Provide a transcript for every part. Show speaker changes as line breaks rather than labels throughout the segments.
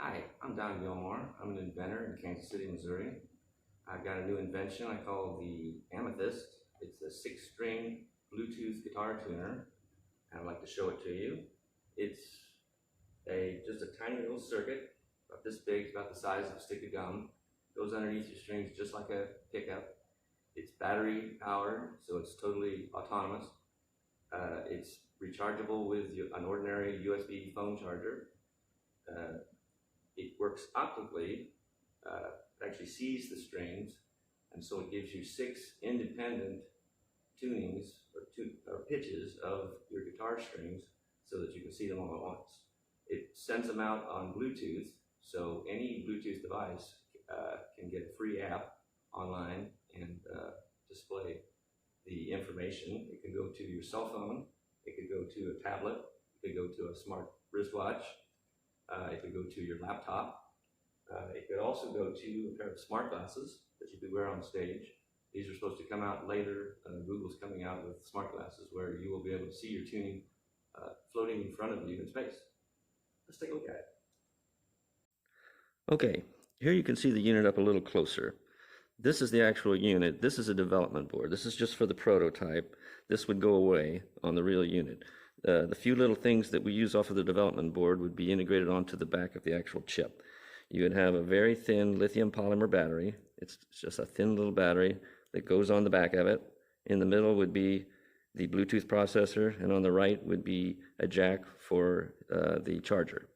Hi, I'm Gilmore. I'm an inventor in Kansas City, Missouri. I've got a new invention I call the Amethyst. It's a 6-string Bluetooth guitar tuner, and I'd like to show it to you. It's just a tiny little circuit, about this big, about the size of a stick of gum. Goes underneath your strings just like a pickup. It's battery powered, so it's totally autonomous. It's rechargeable with an ordinary USB phone charger. It works optically. It actually sees the strings, and so it gives you 6 independent tunings or pitches of your guitar strings so that you can see them all at once. It sends them out on Bluetooth, so any Bluetooth device can get a free app online and display the information. It can go to your cell phone, it could go to a tablet, it could go to a smart wristwatch, it could go to your laptop. It could also go to a pair of smart glasses that you could wear on stage. These are supposed to come out later. Google's coming out with smart glasses where you will be able to see your tuning floating in front of you in space. Let's take a look at it.
Okay, here you can see the unit up a little closer. This is the actual unit. This is a development board. This is just for the prototype. This would go away on the real unit. The few little things that we use off of the development board would be integrated onto the back of the actual chip. You would have a very thin lithium polymer battery. It's just a thin little battery that goes on the back of it. In the middle would be the Bluetooth processor, and on the right would be a jack for the charger.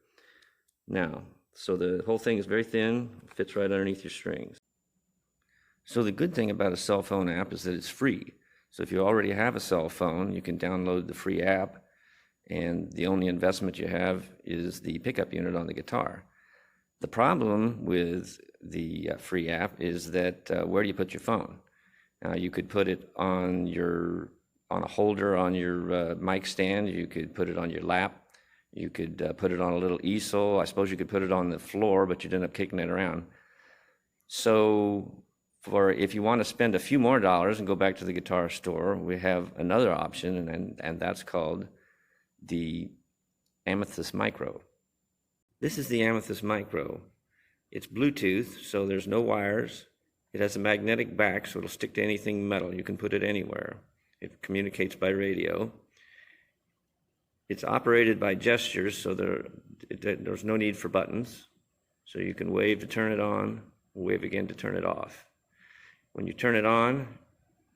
Now, so the whole thing is very thin, fits right underneath your strings. So the good thing about a cell phone app is that it's free. So if you already have a cell phone, you can download the free app, and the only investment you have is the pickup unit on the guitar. The problem with the free app is that where do you put your phone? You could put it on a holder on your mic stand. You could put it on your lap. You could put it on a little easel. I suppose you could put it on the floor, but you'd end up kicking it around. So if you want to spend a few more dollars and go back to the guitar store, we have another option, and that's called the Amethyst Micro. This is the Amethyst Micro. It's Bluetooth, so there's no wires. It has a magnetic back, so it'll stick to anything metal. You can put it anywhere. It communicates by radio. It's operated by gestures, so there's no need for buttons. So you can wave to turn it on, wave again to turn it off. When you turn it on,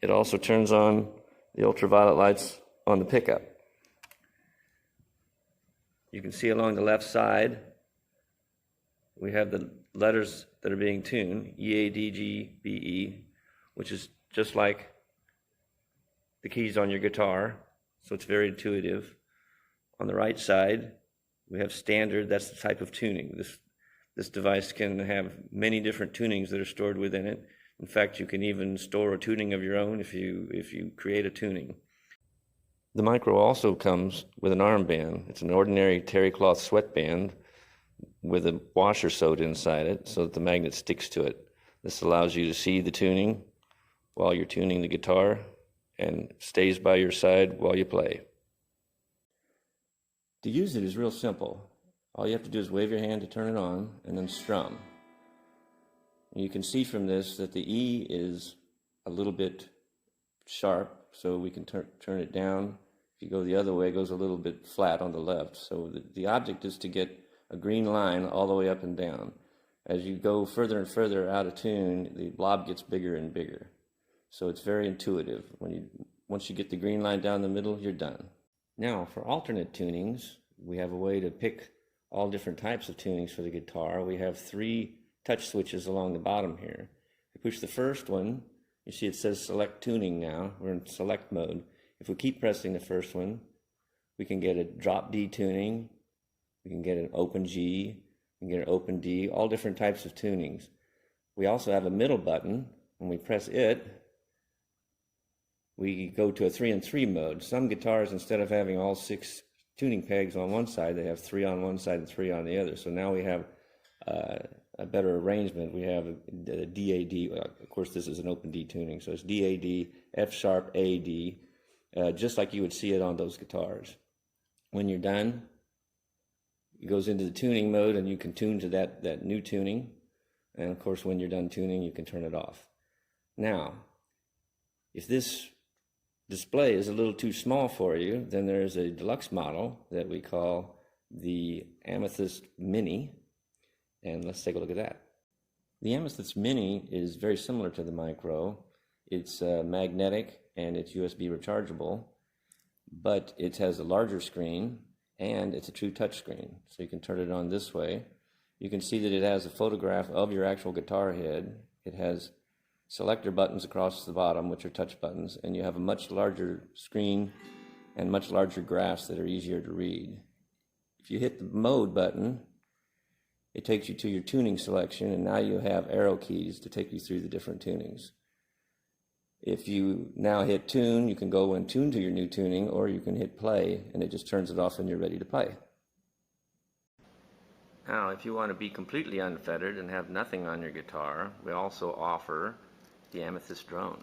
it also turns on the ultraviolet lights on the pickup. You can see along the left side, we have the letters that are being tuned, E, A, D, G, B, E, which is just like the keys on your guitar, so it's very intuitive. On the right side, we have standard. That's the type of tuning. This device can have many different tunings that are stored within it. In fact, you can even store a tuning of your own if you create a tuning. The Micro also comes with an armband. It's an ordinary terry cloth sweatband with a washer sewed inside it so that the magnet sticks to it. This allows you to see the tuning while you're tuning the guitar and stays by your side while you play. To use it is real simple. All you have to do is wave your hand to turn it on and then strum. And you can see from this that the E is a little bit sharp, so we can turn it down. If you go the other way, it goes a little bit flat on the left. So the object is to get a green line all the way up and down. As you go further and further out of tune, the blob gets bigger and bigger. So it's very intuitive. Once you get the green line down the middle, you're done. Now, for alternate tunings, we have a way to pick all different types of tunings for the guitar. We have 3 touch switches along the bottom here. If you push the first one, you see it says select tuning now. We're in select mode. If we keep pressing the first one, we can get a drop D tuning, we can get an open G, we can get an open D, all different types of tunings. We also have a middle button. When we press it, we go to a 3-in-3 mode. Some guitars, instead of having all 6 tuning pegs on one side, they have 3 on one side and 3 on the other. So now we have a better arrangement. We have a DAD. Of course, this is an open D tuning, so it's DAD, F sharp, A, D, just like you would see it on those guitars. When you're done, It goes into the tuning mode, and you can tune to that new tuning. And of course, when you're done tuning, you can turn it off. Now, if this display is a little too small for you, then there's a deluxe model that we call the Amethyst Mini. And let's take a look at that. The Amethyst Mini is very similar to the Micro. It's magnetic and it's USB rechargeable, but it has a larger screen and it's a true touch screen. So you can turn it on this way. You can see that it has a photograph of your actual guitar head. It has selector buttons across the bottom, which are touch buttons, and you have a much larger screen and much larger graphs that are easier to read. If you hit the mode button, it takes you to your tuning selection, and now you have arrow keys to take you through the different tunings. If you now hit tune, you can go and tune to your new tuning, or you can hit play, and it just turns it off and you're ready to play. Now, if you want to be completely unfettered and have nothing on your guitar, we also offer the Amethyst Drone.